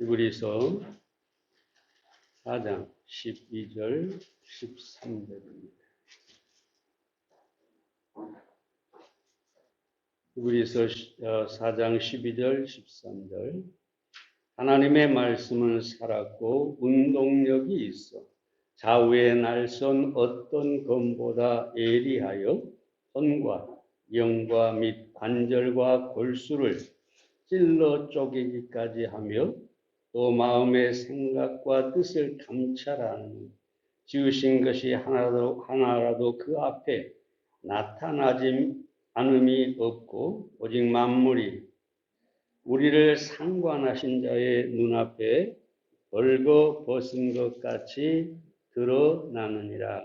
히브리서 4장 12절 13절입니다. 히브리서 4장 12절 13절 하나님의 말씀은 살았고 운동력이 있어 좌우의 날선 어떤 검보다 예리하여 손과 영과 및 관절과 골수를 찔러 쪼개기까지 하며 또 마음의 생각과 뜻을 감찰하는 지으신 것이 하나라도 그 앞에 나타나지 않음이 없고 오직 만물이 우리를 상관하신 자의 눈앞에 벌거 벗은 것 같이 드러나느니라.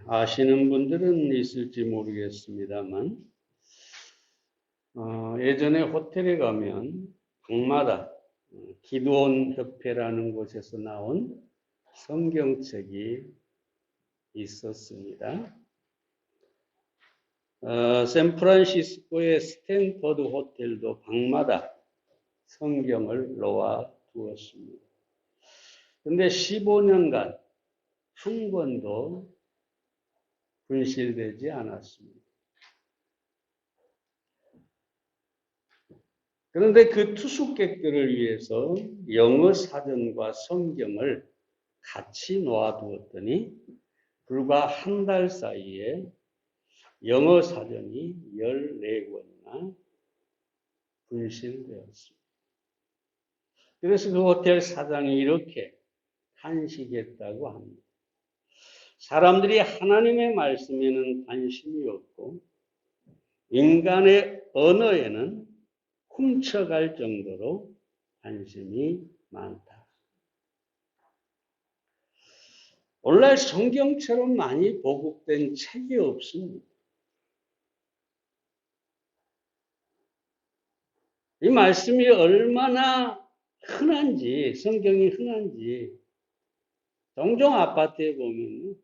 아시는 분들은 있을지 모르겠습니다만 예전에 호텔에 가면 방마다 기도원 협회라는 곳에서 나온 성경책이 있었습니다. 샌프란시스코의 스탠퍼드 호텔도 방마다 성경을 놓아 두었습니다. 그런데 15년간 한 번도 분실되지 않았습니다. 그런데 그 투숙객들을 위해서 영어 사전과 성경을 같이 놓아두었더니 불과 한 달 사이에 영어 사전이 14권이나 분실되었습니다. 그래서 그 호텔 사장이 이렇게 탄식했다고 합니다. 사람들이 하나님의 말씀에는 관심이 없고 인간의 언어에는 훔쳐갈 정도로 관심이 많다. 오늘날 성경처럼 많이 보급된 책이 없습니다. 이 말씀이 얼마나 흔한지, 성경이 흔한지 종종 아파트에 보면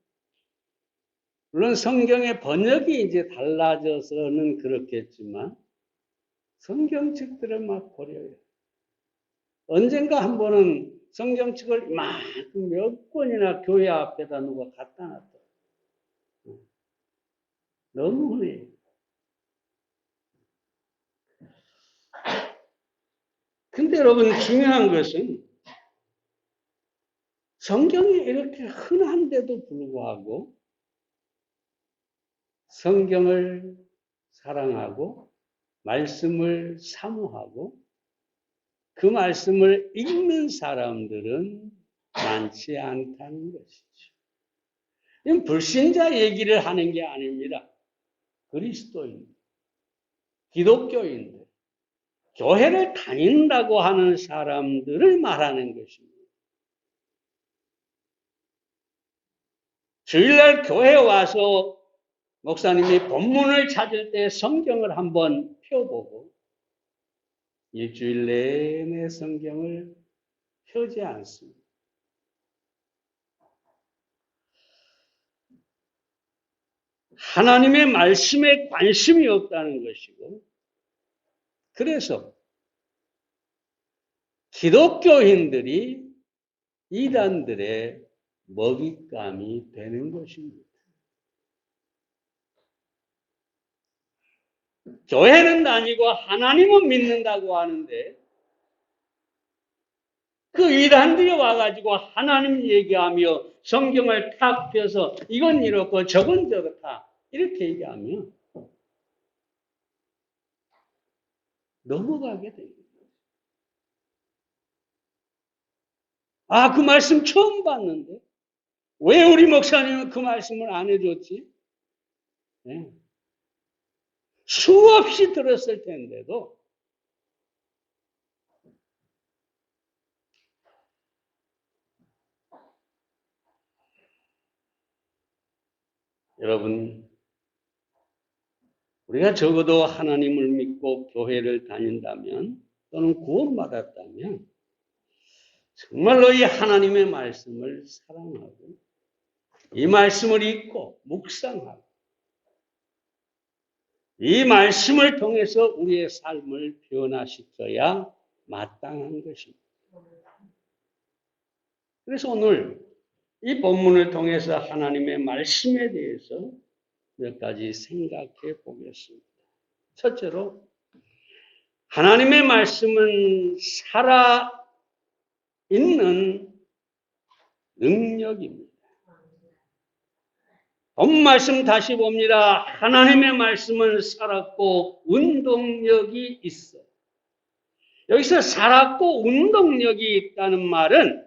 물론 성경의 번역이 이제 달라져서는 그렇겠지만 성경책들을 막 고려해요. 언젠가 한 번은 성경책을 막 몇 권이나 교회 앞에다 누가 갖다 놨다. 너무 흔해요. 근데 여러분 중요한 것은 성경이 이렇게 흔한데도 불구하고 성경을 사랑하고 말씀을 사모하고 그 말씀을 읽는 사람들은 많지 않다는 것이죠. 이건 불신자 얘기를 하는 게 아닙니다. 그리스도인들, 기독교인들, 교회를 다닌다고 하는 사람들을 말하는 것입니다. 주일날 교회에 와서 목사님이 본문을 찾을 때 성경을 한번 펴보고 일주일 내내 성경을 펴지 않습니다. 하나님의 말씀에 관심이 없다는 것이고 그래서 기독교인들이 이단들의 먹잇감이 되는 것입니다. 교회는 다니고 하나님은 믿는다고 하는데 그 이단들이 와가지고 하나님 얘기하며 성경을 탁 펴서 이건 이렇고 저건 저렇다 이렇게 얘기하면 넘어가게 됩니다. 아, 그 말씀 처음 봤는데 왜 우리 목사님은 그 말씀을 안 해줬지? 네. 수없이 들었을 텐데도 여러분 우리가 적어도 하나님을 믿고 교회를 다닌다면 또는 구원받았다면 정말로 이 하나님의 말씀을 사랑하고 이 말씀을 읽고 묵상하고 이 말씀을 통해서 우리의 삶을 변화시켜야 마땅한 것입니다. 그래서 오늘 이 본문을 통해서 하나님의 말씀에 대해서 몇 가지 생각해 보겠습니다. 첫째로, 하나님의 말씀은 살아있는 능력입니다. 본 말씀 다시 봅니다. 하나님의 말씀은 살았고 운동력이 있어. 여기서 살았고 운동력이 있다는 말은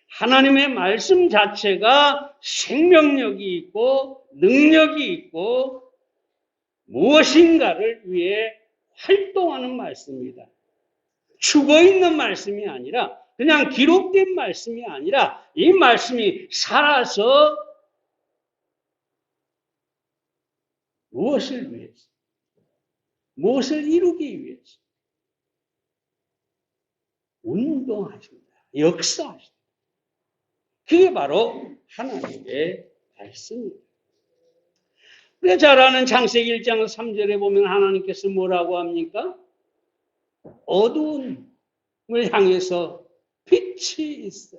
하나님의 말씀 자체가 생명력이 있고 능력이 있고 무엇인가를 위해 활동하는 말씀입니다. 죽어있는 말씀이 아니라 그냥 기록된 말씀이 아니라 이 말씀이 살아서 무엇을 위해서? 무엇을 이루기 위해서? 운동하십니다. 역사하십니다. 그게 바로 하나님의 말씀입니다. 우리가 잘 아는 창세기 1장 3절에 보면 하나님께서 뭐라고 합니까? 어두움을 향해서 빛이 있어.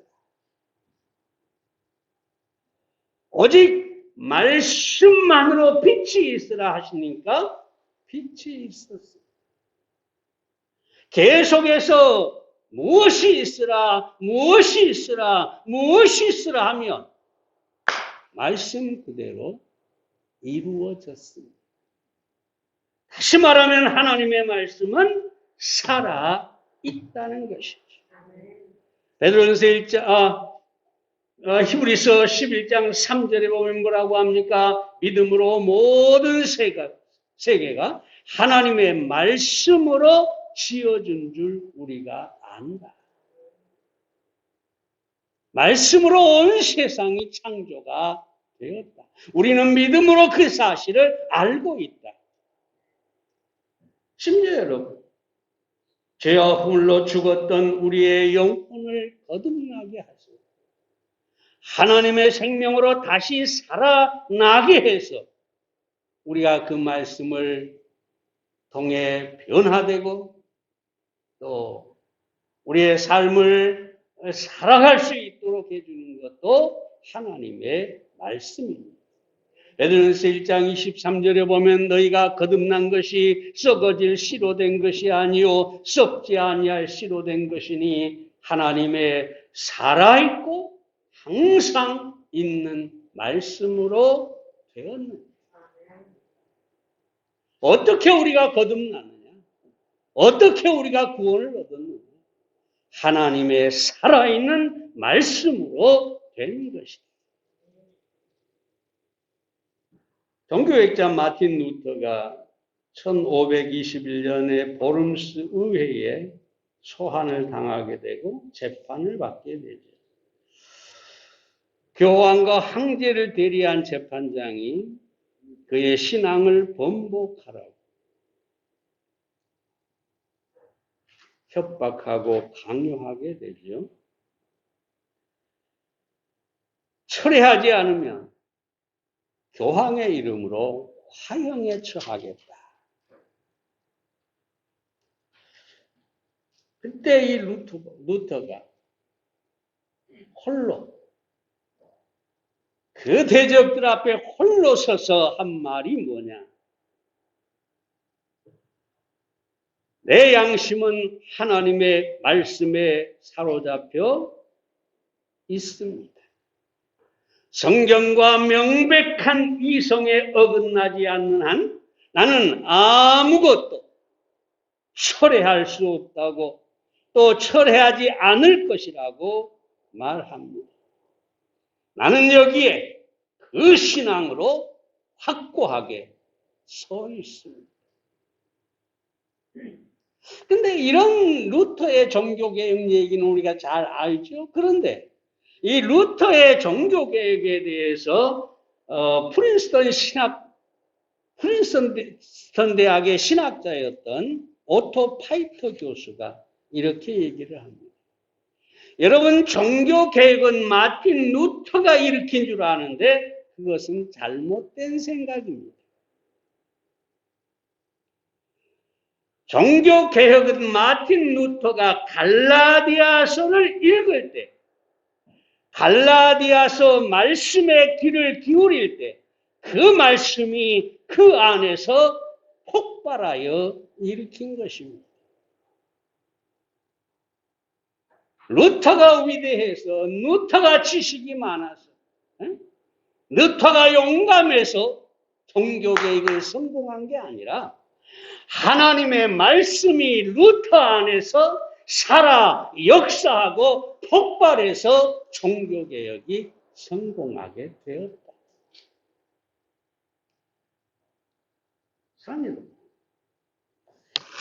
오직 말씀만으로 빛이 있으라 하시니까 빛이 있었어요. 계속해서 무엇이 있으라, 무엇이 있으라, 무엇이 있으라 하면 말씀 그대로 이루어졌습니다. 다시 말하면 하나님의 말씀은 살아 있다는 것이죠. 베드로전서 1장, 히브리서 11장 3절에 보면 뭐라고 합니까? 믿음으로 모든 세계가 하나님의 말씀으로 지어준 줄 우리가 안다. 말씀으로 온 세상이 창조가 되었다. 우리는 믿음으로 그 사실을 알고 있다. 심지어 여러분, 죄와 허물로 죽었던 우리의 영혼을 거듭나게 하시고 하나님의 생명으로 다시 살아나게 해서 우리가 그 말씀을 통해 변화되고 또 우리의 삶을 살아갈 수 있도록 해주는 것도 하나님의 말씀입니다. 베드로전서 1장 23절에 보면 너희가 거듭난 것이 썩어질 씨로 된 것이 아니요 썩지 아니할 씨로 된 것이니 하나님의 살아있고 항상 있는 말씀으로 되었느니라. 어떻게 우리가 거듭나느냐? 어떻게 우리가 구원을 얻었느냐? 하나님의 살아있는 말씀으로 된 것이다. 종교학자 마틴 루터가 1521년에 보름스 의회에 소환을 당하게 되고 재판을 받게 되죠. 교황과 황제를 대리한 재판장이 그의 신앙을 번복하라고 협박하고 강요하게 되죠. 철회하지 않으면 교황의 이름으로 화형에 처하겠다. 그때 이 루터가 홀로 그 대적들 앞에 홀로 서서 한 말이 뭐냐? 내 양심은 하나님의 말씀에 사로잡혀 있습니다. 성경과 명백한 이성에 어긋나지 않는 한 나는 아무것도 철회할 수 없다고 또 철회하지 않을 것이라고 말합니다. 나는 여기에 그 신앙으로 확고하게 서 있습니다. 근데 이런 루터의 종교개혁 얘기는 우리가 잘 알죠. 그런데 이 루터의 종교개혁에 대해서 프린스턴 대학의 신학자였던 오토 파이터 교수가 이렇게 얘기를 합니다. 여러분, 종교개혁은 마틴 루터가 일으킨 줄 아는데 그것은 잘못된 생각입니다. 종교개혁은 마틴 루터가 갈라디아서를 읽을 때, 갈라디아서 말씀에 귀를 기울일 때, 그 말씀이 그 안에서 폭발하여 일으킨 것입니다. 루터가 위대해서, 루터가 지식이 많아서, 루터가 용감해서 종교개혁을 성공한 게 아니라 하나님의 말씀이 루터 안에서 살아 역사하고 폭발해서 종교개혁이 성공하게 되었다.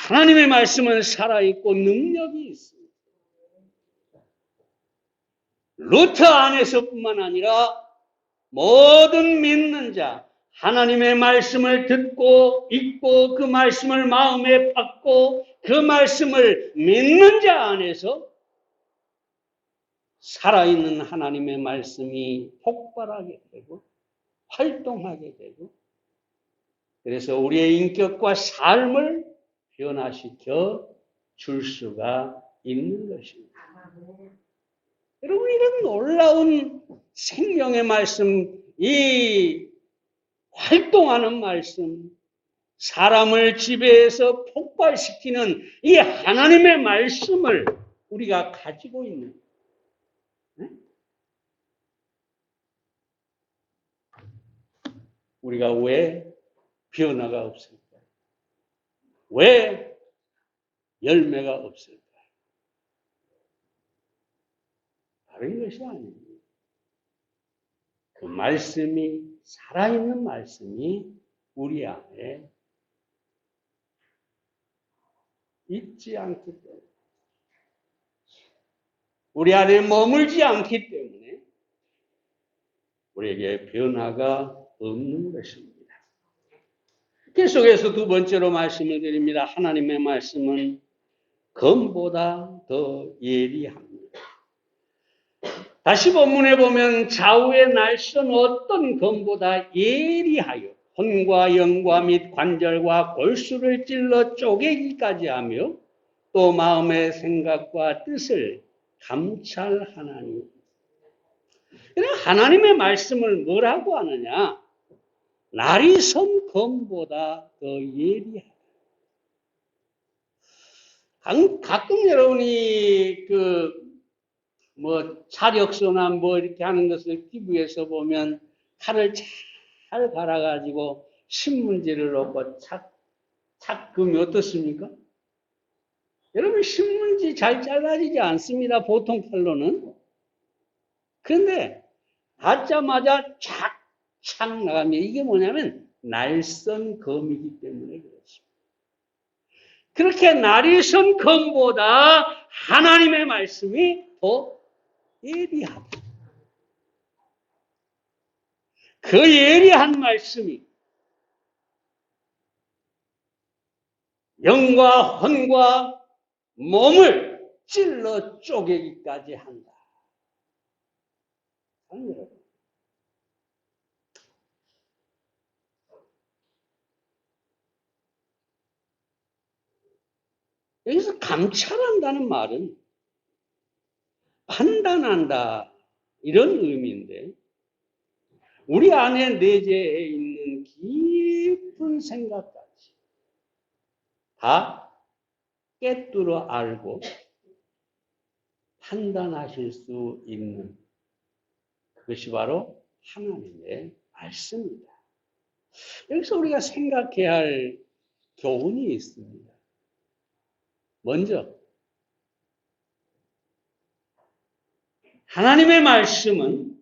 하나님의 말씀은 살아있고 능력이 있습니다. 루터 안에서뿐만 아니라 모든 믿는 자, 하나님의 말씀을 듣고 읽고 그 말씀을 마음에 받고 그 말씀을 믿는 자 안에서 살아있는 하나님의 말씀이 폭발하게 되고 활동하게 되고 그래서 우리의 인격과 삶을 변화시켜 줄 수가 있는 것입니다. 여러분, 이런 놀라운 생명의 말씀, 이 활동하는 말씀, 사람을 지배해서 폭발시키는 이 하나님의 말씀을 우리가 가지고 있는, 우리가 왜 변화가 없을까? 왜 열매가 없을까? 다른 것이 아닙니다. 그 말씀이, 살아있는 말씀이 우리 안에 있지 않기 때문에, 우리 안에 머물지 않기 때문에 우리에게 변화가 없는 것입니다. 계속해서 두 번째로 말씀을 드립니다. 하나님의 말씀은 검보다 더 예리합니다. 다시 본문에 보면 좌우의 날선 어떤 검보다 예리하여 혼과 영과 및 관절과 골수를 찔러 쪼개기까지 하며 또 마음의 생각과 뜻을 감찰하나니. 하나님의 말씀을 뭐라고 하느냐? 날이 선 검보다 더 예리하다. 가끔 여러분이 차력소나 이렇게 하는 것을 TV에서 보면 칼을 잘 갈아가지고 신문지를 넣고 착 그으면 어떻습니까? 여러분, 신문지 잘 잘라지지 않습니다. 보통 칼로는. 그런데 닿자마자 착 나가면 이게 뭐냐면 날선 검이기 때문에 그렇습니다. 그렇게 날이 선 검보다 하나님의 말씀이 더 예리하다. 그 예리한 말씀이 영과 혼과 몸을 찔러 쪼개기까지 한다. 여기서 감찰한다는 말은 판단한다 이런 의미인데 우리 안에 내재해 있는 깊은 생각까지 다 꿰뚫어 알고 판단하실 수 있는 그것이 바로 하나님의 말씀입니다. 여기서 우리가 생각해야 할 교훈이 있습니다. 먼저 하나님의 말씀은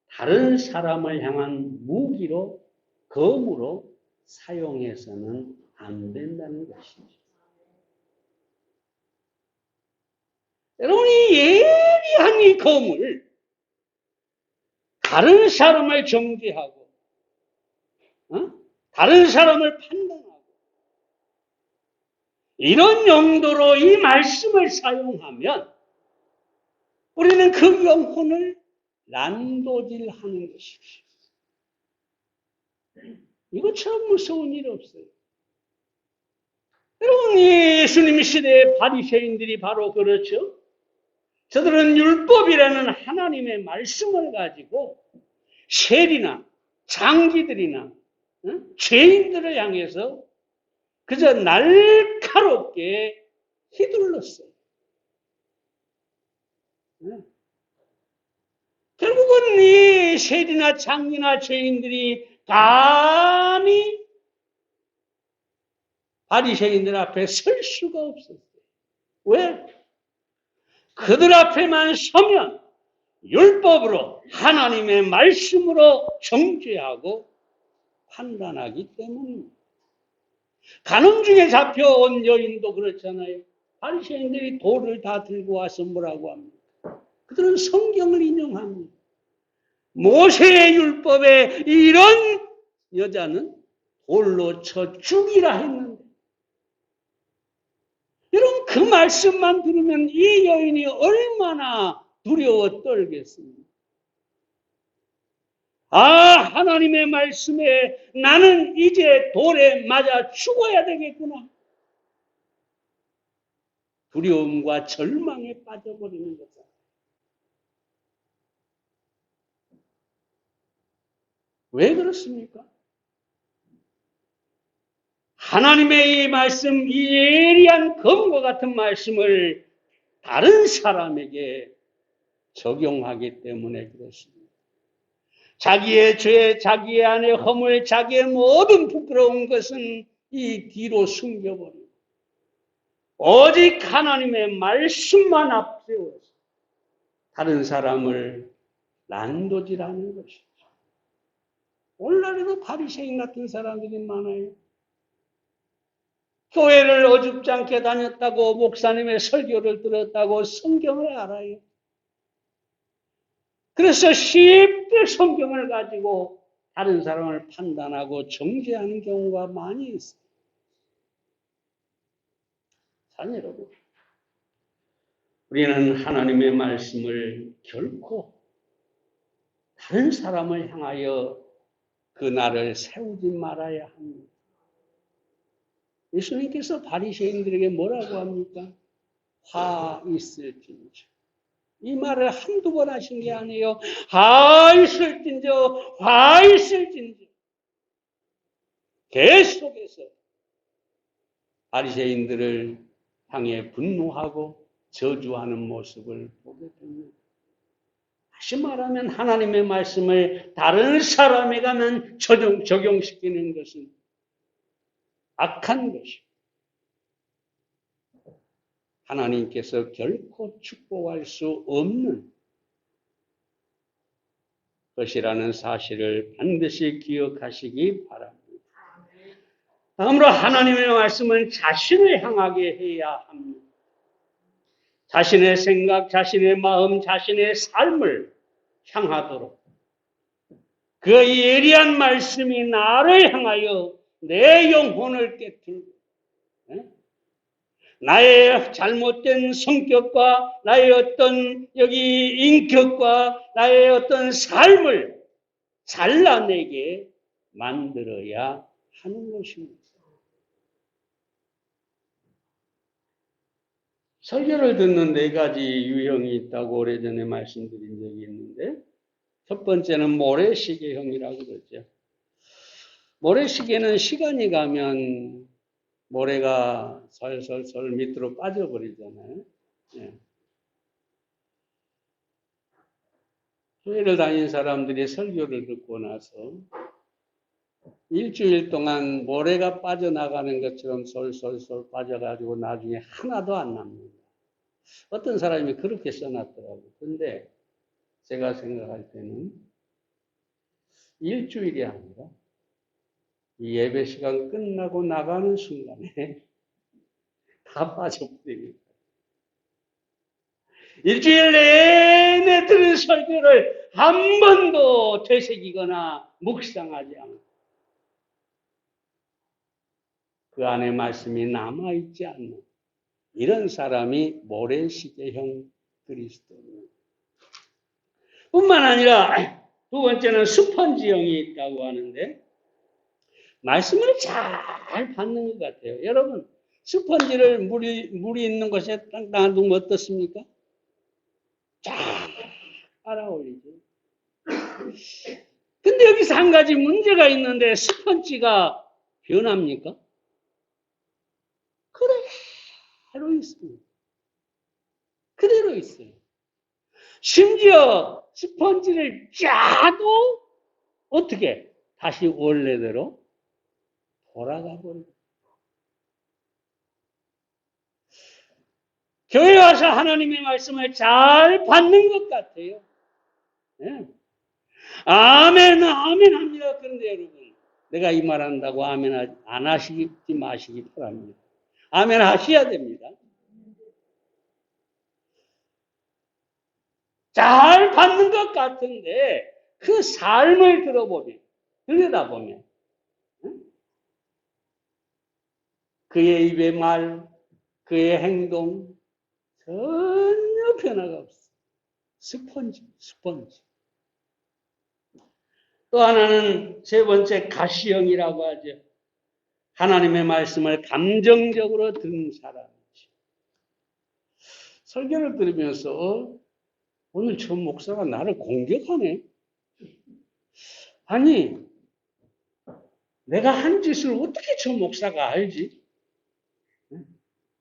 다른 사람을 향한 무기로, 검으로 사용해서는 안 된다는 것이죠. 여러분이 예리한 이 검을 다른 사람을 정죄하고, 다른 사람을 판단하고, 이런 용도로 이 말씀을 사용하면 우리는 그 영혼을 난도질하는 것이죠. 이것처럼 무서운 일 없어요. 여러분, 예수님 시대의 바리새인들이 바로 그렇죠. 저들은 율법이라는 하나님의 말씀을 가지고 세리나 장기들이나 죄인들을 향해서 그저 날카롭게 휘둘렀어요. 결국은 이 세리나 장기나 죄인들이 감히 바리새인들 앞에 설 수가 없었어요. 왜? 그들 앞에만 서면 율법으로 하나님의 말씀으로 정죄하고 판단하기 때문입니다. 간음 중에 잡혀온 여인도 그렇잖아요. 바리새인들이 돌을 다 들고 와서 뭐라고 합니까? 그들은 성경을 인용합니다. 모세의 율법에 이런 여자는 돌로 쳐 죽이라 했는데, 여러분 그 말씀만 들으면 이 여인이 얼마나 두려워 떨겠습니까? 하나님의 말씀에 나는 이제 돌에 맞아 죽어야 되겠구나. 두려움과 절망에 빠져버리는 거죠. 왜 그렇습니까? 하나님의 이 말씀, 이 예리한 검과 같은 말씀을 다른 사람에게 적용하기 때문에 그렇습니다. 자기의 죄, 자기의 안의 허물, 자기의 모든 부끄러운 것은 이 뒤로 숨겨버리고 오직 하나님의 말씀만 앞세워서 다른 사람을 난도질하는 것이죠. 오늘날에도 바리새인 같은 사람들이 많아요. 교회를 어줍지 않게 다녔다고, 목사님의 설교를 들었다고 성경을 알아요. 그래서 쉽게 성경을 가지고 다른 사람을 판단하고 정죄하는 경우가 많이 있어요. 자, 여러분, 우리는 하나님의 말씀을 결코 다른 사람을 향하여 그 날을 세우지 말아야 합니다. 예수님께서 바리새인들에게 뭐라고 합니까? 화 있을진저. 이 말을 한두 번 하신 게 아니에요. 화 있을진저, 화 있을진저. 계속해서 바리새인들을 향해 분노하고 저주하는 모습을 보게 됩니다. 다시 말하면 하나님의 말씀을 다른 사람에게만 적용시키는 것은 악한 것이고 하나님께서 결코 축복할 수 없는 것이라는 사실을 반드시 기억하시기 바랍니다. 다음으로 하나님의 말씀은 자신을 향하게 해야 합니다. 자신의 생각, 자신의 마음, 자신의 삶을 향하도록 그 예리한 말씀이 나를 향하여 내 영혼을 깨뜨리고 나의 잘못된 성격과 나의 어떤 인격과 나의 어떤 삶을 잘라내게 만들어야 하는 것입니다. 설교를 듣는 4가지 유형이 있다고 오래전에 말씀드린 적이 있는데, 첫 번째는 모래시계형이라고 그러죠. 모래시계는 시간이 가면 모래가 설설설 밑으로 빠져버리잖아요. 예. 교회를 다닌 사람들이 설교를 듣고 나서 일주일 동안 모래가 빠져나가는 것처럼 솔솔솔 빠져가지고 나중에 하나도 안 남는다. 어떤 사람이 그렇게 써놨더라고요. 근데 제가 생각할 때는 일주일이 아니라 이 예배 시간 끝나고 나가는 순간에 다 빠져버립니다. 일주일 내내 들은 설교를 한 번도 되새기거나 묵상하지 않고 그 안에 말씀이 남아있지 않는 이런 사람이 모래시계형 그리스도입니다. 뿐만 아니라 두 번째는 스펀지형이 있다고 하는데 말씀을 잘 받는 것 같아요. 여러분, 스펀지를 물이 있는 곳에 땅땅한 두면 어떻습니까? 쫙 빨아올리죠. 근데 여기서 한 가지 문제가 있는데 스펀지가 변합니까? 그대로 있습니다. 그대로 있어요. 심지어 스펀지를 짜도 어떻게 다시 원래대로 돌아가 버립니다. 교회 와서 하나님의 말씀을 잘 받는 것 같아요. 네. 아멘, 아멘 합니다. 그런데 여러분, 내가 이 말 한다고 아멘 안 하시지 마시기 바랍니다. 아멘 하셔야 됩니다. 잘 받는 것 같은데, 그 삶을 들여다보면, 그의 입의 말, 그의 행동, 전혀 변화가 없어. 스펀지. 또 하나는 세 번째 가시형이라고 하죠. 하나님의 말씀을 감정적으로 듣는 사람이지. 설교를 들으면서 오늘 저 목사가 나를 공격하네. 아니, 내가 한 짓을 어떻게 저 목사가 알지?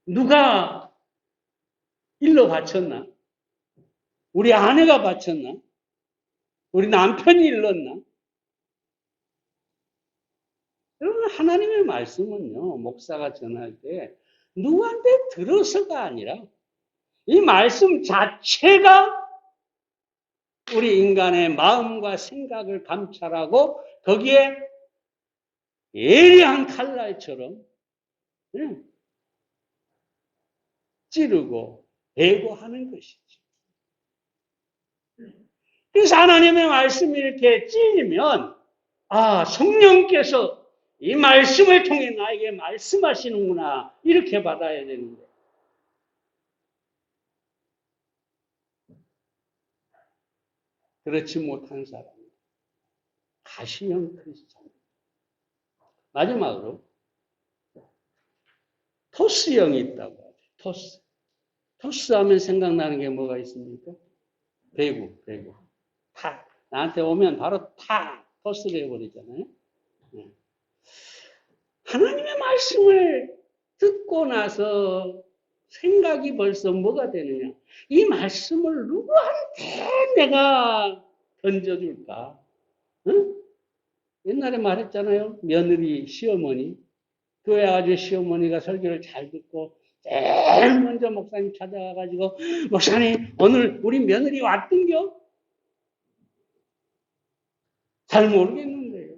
누가 일러 바쳤나? 우리 아내가 바쳤나? 우리 남편이 일렀나? 여러분, 하나님의 말씀은요, 목사가 전할 때 누구한테 들어서가 아니라 이 말씀 자체가 우리 인간의 마음과 생각을 감찰하고 거기에 예리한 칼날처럼 찌르고 베고 하는 것이죠. 그래서 하나님의 말씀이 이렇게 찔리면 성령께서 이 말씀을 통해 나에게 말씀하시는구나 이렇게 받아야 되는데 그렇지 못한 사람 가시형 크리스찬. 마지막으로 토스형이 있다고 하죠. 토스 하면 생각나는 게 뭐가 있습니까? 배구. 탁. 나한테 오면 바로 탁 토스를 해버리잖아요. 하나님의 말씀을 듣고 나서 생각이 벌써 뭐가 되느냐. 이 말씀을 누구한테 내가 던져줄까? 응? 옛날에 말했잖아요. 며느리, 시어머니. 교회 아주 시어머니가 설교를 잘 듣고 제일 먼저 목사님 찾아가가지고 목사님 오늘 우리 며느리 왔던겨? 잘 모르겠는데요.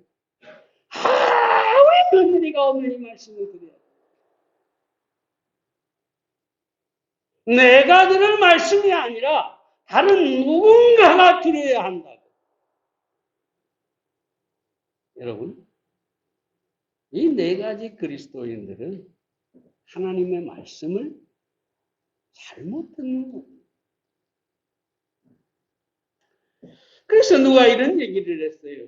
왜 며느리가 오늘 이 말씀을 드려요? 내가 들을 말씀이 아니라 다른 누군가가 들어야 한다고. 여러분, 이 네 가지 그리스도인들은 하나님의 말씀을 잘못 듣는 거예요. 그래서 누가 이런 얘기를 했어요.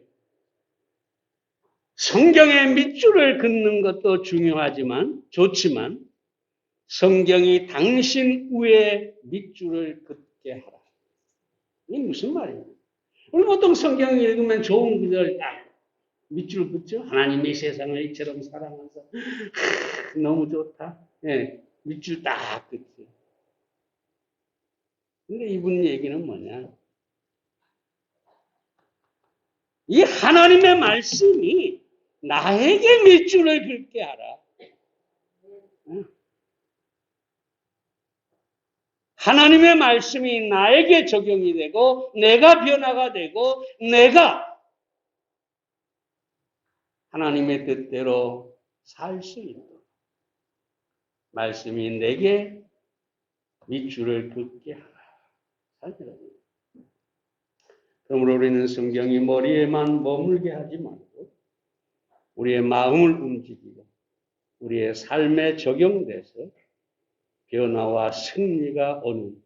성경의 밑줄을 긋는 것도 좋지만 성경이 당신 위에 밑줄을 긋게 하라. 이게 무슨 말이에요? 우리 보통 성경 읽으면 좋은 구절 딱 밑줄 긋죠? 하나님이 세상을 이처럼 사랑해서 너무 좋다. 네, 밑줄 딱 긋죠. 근데 이분 얘기는 뭐냐? 이 하나님의 말씀이 나에게 밑줄을 긋게 하라. 하나님의 말씀이 나에게 적용이 되고 내가 변화가 되고 내가 하나님의 뜻대로 살 수 있도록 말씀이 내게 밑줄을 긋게 하라. 그러므로 우리는 성경이 머리에만 머물게 하지 말고 우리의 마음을 움직이고 우리의 삶에 적용돼서 변화와 승리가 오는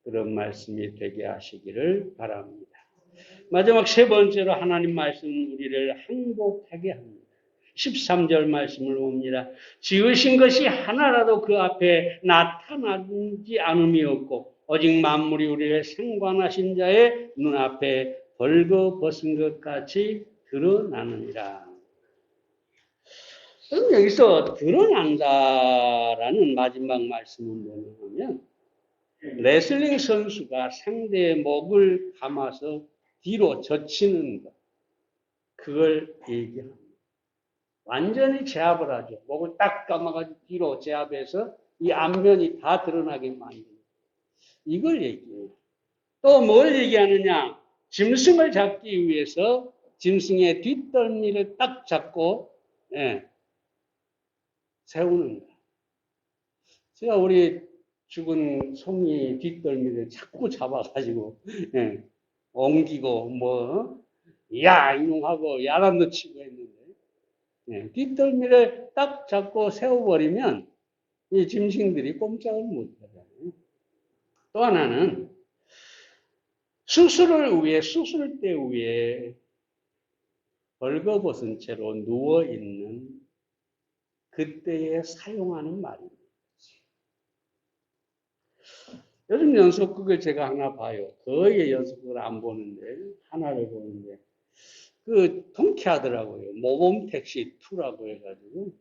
그런 말씀이 되게 하시기를 바랍니다. 마지막 세 번째로 하나님 말씀은 우리를 행복하게 합니다. 13절 말씀을 봅니다. 지으신 것이 하나라도 그 앞에 나타나지 않음이 없고 오직 만물이 우리를 생관하신 자의 눈앞에 벌거벗은 것 같이 드러나느니라. 그럼 여기서 드러난다라는 마지막 말씀은 뭐냐면 레슬링 선수가 상대의 목을 감아서 뒤로 젖히는 것, 그걸 얘기합니다. 완전히 제압을 하죠. 목을 딱 감아가지고 뒤로 제압해서 이 앞면이 다 드러나게 만듭니다. 이걸 얘기해요. 또 뭘 얘기하느냐? 짐승을 잡기 위해서 짐승의 뒷덜미를 딱 잡고 세우는 거예요. 제가 우리 죽은 송이 뒷덜미를 자꾸 잡아가지고 옮기고 야 이놈하고 야단도 치고 했는데 뒷덜미를 딱 잡고 세워버리면 이 짐승들이 꼼짝을 못하잖아요. 또 하나는 수술대 위에 벌거벗은 채로 누워있는 그때에 사용하는 말입니다. 요즘 연속극을 제가 하나 봐요. 거의 연속극을 안 보는데, 하나를 보는데, 통쾌하더라고요. 모범택시 2라고 해가지고,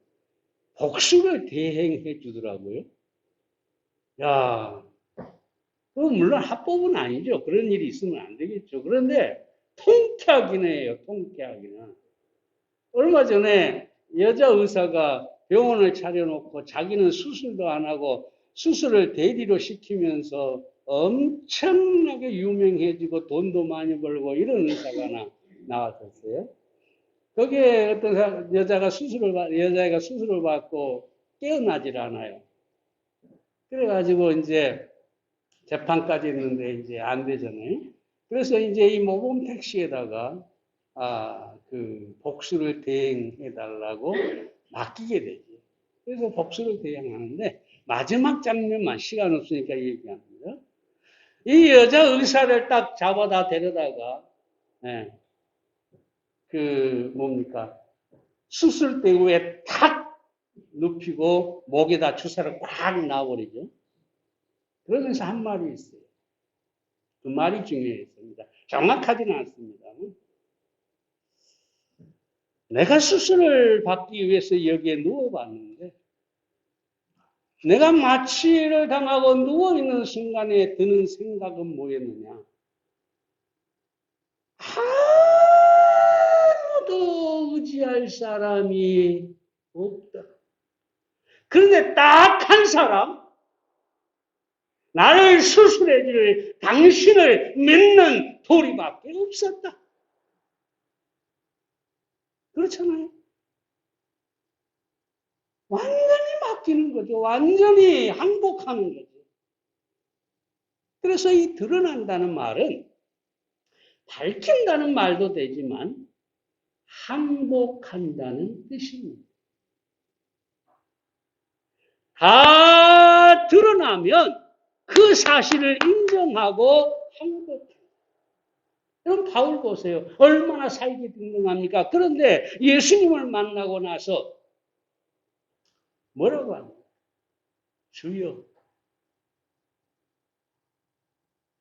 복수를 대행해 주더라고요. 야, 물론 합법은 아니죠. 그런 일이 있으면 안 되겠죠. 그런데, 통쾌하긴 해요. 통쾌하기는. 얼마 전에 여자 의사가 병원을 차려놓고 자기는 수술도 안 하고 수술을 대리로 시키면서 엄청나게 유명해지고 돈도 많이 벌고 이런 의사가 하나 나왔었어요. 거기에 어떤 여자가 수술을 받고 깨어나질 않아요. 그래가지고 이제 재판까지 했는데 이제 안 되잖아요. 그래서 이제 이 모범 택시에다가 복수를 대행해달라고 맡기게 되죠. 그래서 복수를 대행하는데 마지막 장면만 시간 없으니까 얘기합니다. 이 여자 의사를 딱 잡아다 데려다가 수술대 위에 탁 눕히고 목에다 주사를 꽉 놔버리죠. 그러면서 한 말이 있어요. 그 말이 중요했습니다. 정확하지는 않습니다. 내가 수술을 받기 위해서 여기에 누워봤는데 내가 마취를 당하고 누워있는 순간에 드는 생각은 뭐였느냐? 아무도 의지할 사람이 없다. 그런데 딱 한 사람, 나를 수술해줄 당신을 믿는 도리밖에 없었다. 그렇잖아요. 완전히 맡기는 거죠. 완전히 항복하는 거죠. 그래서 이 드러난다는 말은 밝힌다는 말도 되지만 항복한다는 뜻입니다. 다 드러나면 그 사실을 인정하고 항복합니다. 여러분 바울 보세요. 얼마나 살기 등등합니까? 그런데 예수님을 만나고 나서 뭐라고 합니까? 주여,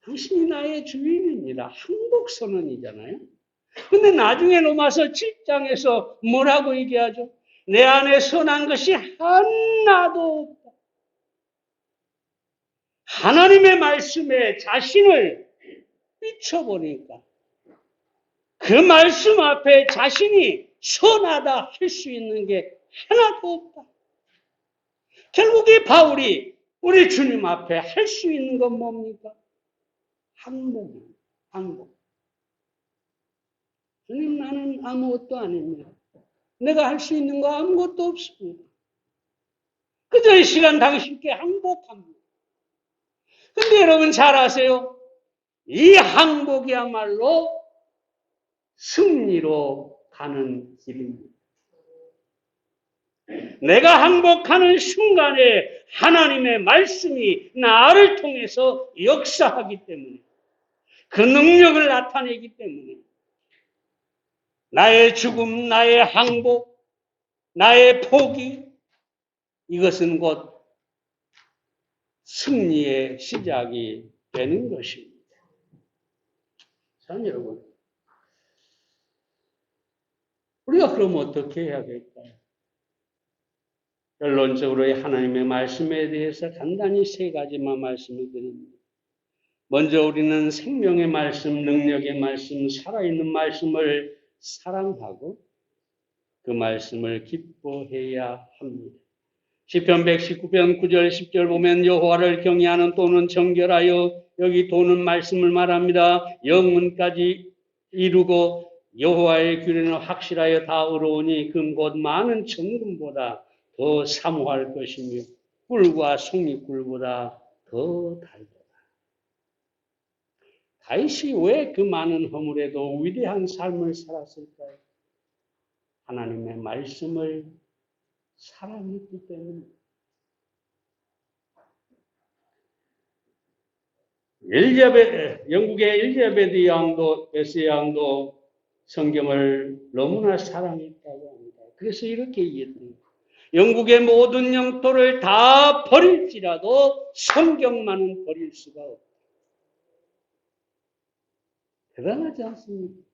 당신이 나의 주인입니다. 항복선언이잖아요. 근데 나중에 넘어서 7장에서 뭐라고 얘기하죠? 내 안에 선한 것이 하나도 없다. 하나님의 말씀에 자신을 비춰보니까 그 말씀 앞에 자신이 선하다 할 수 있는 게 하나도 없다. 결국 이 바울이 우리 주님 앞에 할 수 있는 건 뭡니까? 항복입니다. 항복. 주님, 나는 아무것도 아닙니다. 내가 할 수 있는 거 아무것도 없습니다. 그저 이 시간 당신께 항복합니다. 근데 여러분 잘 아세요? 이 항복이야말로 승리로 가는 길입니다. 내가 항복하는 순간에 하나님의 말씀이 나를 통해서 역사하기 때문에 그 능력을 나타내기 때문에 나의 죽음, 나의 항복, 나의 포기, 이것은 곧 승리의 시작이 되는 것입니다. 자, 여러분, 우리가 그럼 어떻게 해야 될까요? 결론적으로 하나님의 말씀에 대해서 간단히 세 가지만 말씀을 드립니다. 먼저 우리는 생명의 말씀, 능력의 말씀, 살아있는 말씀을 사랑하고 그 말씀을 기뻐해야 합니다. 시편 119편 9절 10절 보면 여호와를 경외하는 또는 정결하여, 여기 도는 말씀을 말합니다. 영문까지 이루고 여호와의 규례는 확실하여 다 의로우니 금곧 많은 정금보다 더 사모할 것이며 꿀과 송이꿀보다 더 달다. 다윗이 왜 그 많은 허물에도 위대한 삶을 살았을까요? 하나님의 말씀을 사랑했기 때문에. 영국의 엘리자베트 양도, 베스 양도 성경을 너무나 사랑했다고 합니다. 그래서 이렇게 얘기했던 거예요. 영국의 모든 영토를 다 버릴지라도 성경만은 버릴 수가 없다. 대단하지 않습니까?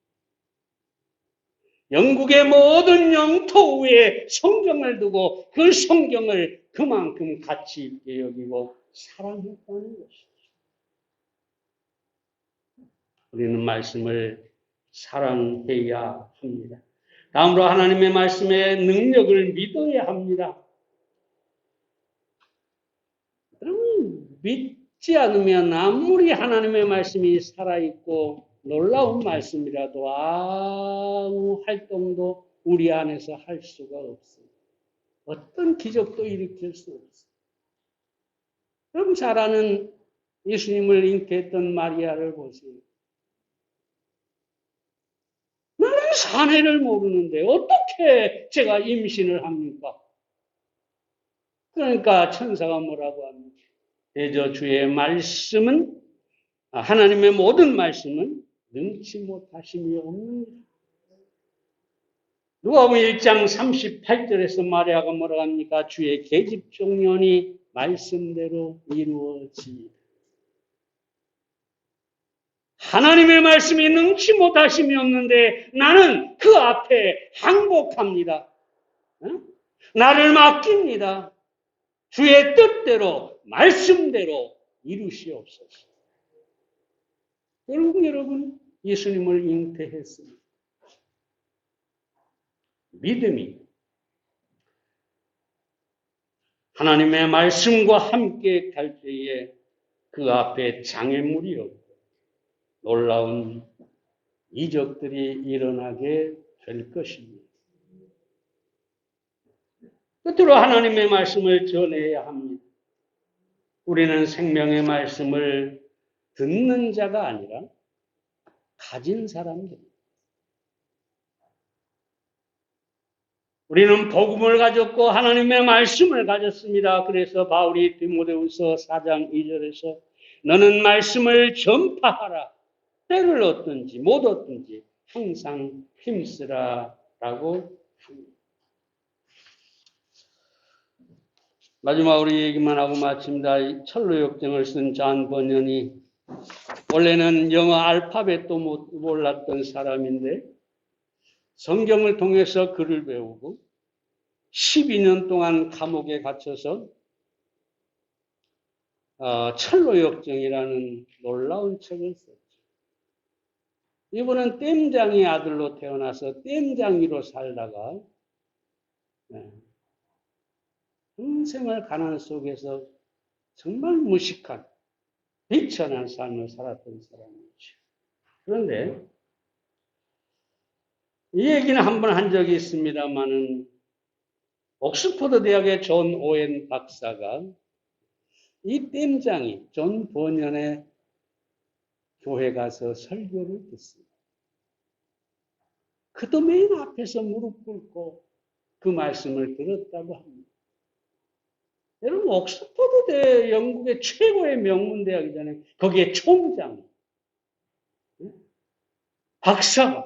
영국의 모든 영토 위에 성경을 두고 그 성경을 그만큼 가치 있게 여기고 사랑했다는 것이죠. 우리는 말씀을 사랑해야 합니다. 다음으로 하나님의 말씀의 능력을 믿어야 합니다. 여러분, 믿지 않으면 아무리 하나님의 말씀이 살아있고 놀라운 말씀이라도 아무 활동도 우리 안에서 할 수가 없어요. 어떤 기적도 일으킬 수 없어요. 그럼 잘 아는 예수님을 잉태했던 마리아를 보세요. 나는 사내를 모르는데 어떻게 제가 임신을 합니까? 그러니까 천사가 뭐라고 합니까? 대저 주의 말씀은, 하나님의 모든 말씀은 능치 못하심이 없느니라. 누가복음 1장 38절에서 마리아가 뭐라고 합니까? 주의 계집종년이 말씀대로 이루어지이다. 하나님의 말씀이 능치 못하심이 없는데 나는 그 앞에 항복합니다. 나를 맡깁니다. 주의 뜻대로, 말씀대로 이루시옵소서. 여러분, 예수님을 잉태했습니다. 믿음이 하나님의 말씀과 함께 갈 때에 그 앞에 장애물이 없고 놀라운 이적들이 일어나게 될 것입니다. 끝으로 하나님의 말씀을 전해야 합니다. 우리는 생명의 말씀을 듣는 자가 아니라 가진 사람들입니다. 우리는 복음을 가졌고 하나님의 말씀을 가졌습니다. 그래서 바울이 디모데후서 4장 2절에서 너는 말씀을 전파하라. 때를 얻든지 못 얻든지 항상 힘쓰라라고 합니다. 마지막으로 얘기만 하고 마칩니다. 철로역정을 쓴 존 버년이 원래는 영어 알파벳도 몰랐던 사람인데 성경을 통해서 글을 배우고 12년 동안 감옥에 갇혀서 철로역정이라는 놀라운 책을 썼죠. 이분은 댐장의 아들로 태어나서 댐장이로 살다가 평생을 가난 속에서 정말 무식한 비천한 삶을 살았던 사람이죠. 그런데 이 얘기는 한 번 한 적이 있습니다만은 옥스퍼드 대학의 존 오웬 박사가 이 댐장이 존 버년의 교회 가서 설교를 듣습니다. 그도 맨 앞에서 무릎 꿇고 그 말씀을 들었다고 합니다. 여러분, 옥스퍼드 대 영국의 최고의 명문 대학이잖아요. 거기에 총장, 박사가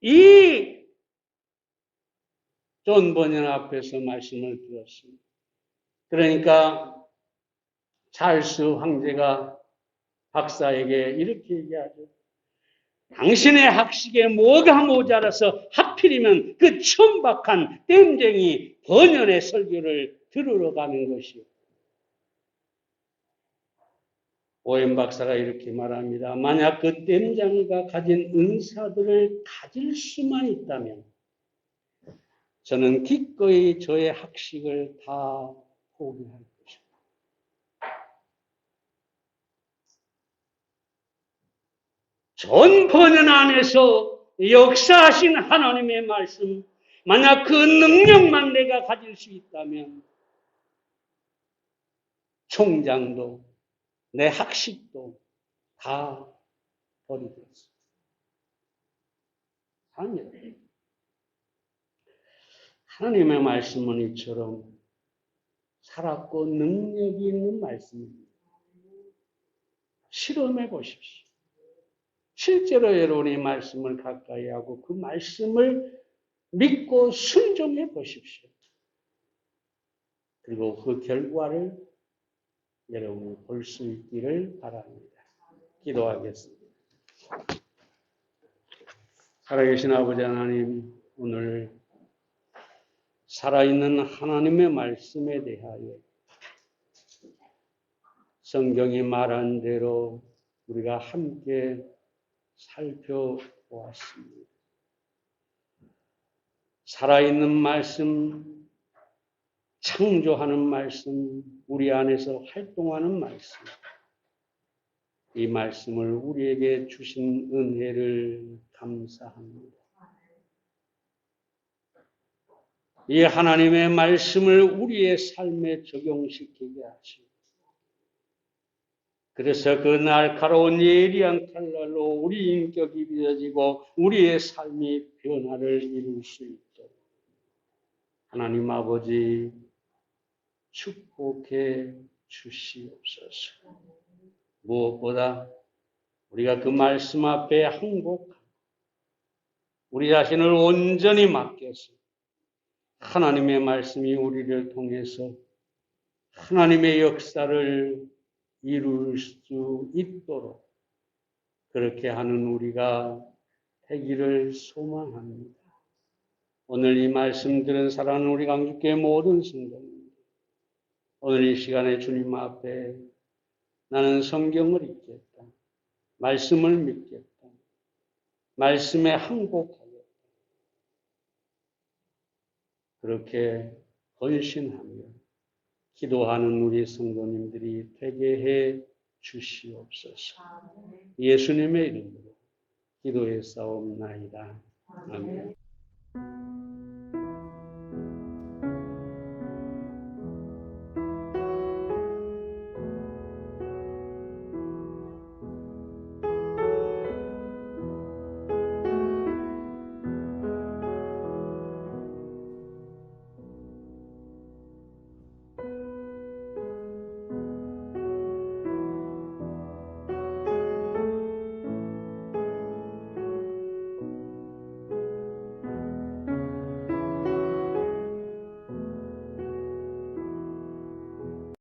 이 존 버년 앞에서 말씀을 들었습니다. 그러니까 찰스 황제가 박사에게 이렇게 얘기하죠. 당신의 학식에 뭐가 모자라서 하필이면 그 천박한 땜쟁이 번연의 설교를 들으러 가는 것이요. 오웬 박사가 이렇게 말합니다. 만약 그 땜쟁이가 가진 은사들을 가질 수만 있다면 저는 기꺼이 저의 학식을 다 포기할 것입니다. 전 번연 안에서 역사하신 하나님의 말씀, 만약 그 능력만 내가 가질 수 있다면 총장도 내 학식도 다 버리겠습니다. 하나님의 말씀은 이처럼 살았고 능력이 있는 말씀입니다. 실험해 보십시오. 실제로 여러분이 말씀을 가까이 하고 그 말씀을 믿고 순종해 보십시오. 그리고 그 결과를 여러분이 볼 수 있기를 바랍니다. 기도하겠습니다. 살아계신 아버지 하나님, 오늘 살아있는 하나님의 말씀에 대하여 성경이 말한 대로 우리가 함께 살펴보았습니다. 살아있는 말씀, 창조하는 말씀, 우리 안에서 활동하는 말씀, 이 말씀을 우리에게 주신 은혜를 감사합니다. 이 하나님의 말씀을 우리의 삶에 적용시키게 하시고, 그래서 그 날카로운 예리한 칼날로 우리 인격이 빚어지고 우리의 삶이 변화를 이룰 수 있도록 하나님 아버지 축복해 주시옵소서. 무엇보다 우리가 그 말씀 앞에 항복하고 우리 자신을 온전히 맡겨서 하나님의 말씀이 우리를 통해서 하나님의 역사를 이룰 수 있도록 그렇게 하는 우리가 되기를 소망합니다. 오늘 이 말씀 들은 사랑하는 우리 강주교회 모든 성도님, 오늘 이 시간에 주님 앞에 나는 성경을 읽겠다, 말씀을 믿겠다, 말씀에 항복하겠다, 그렇게 헌신하며 기도하는 우리 성도님들이 되게 해 주시옵소서. 예수님의 이름으로 기도해 싸움나이다. 아멘.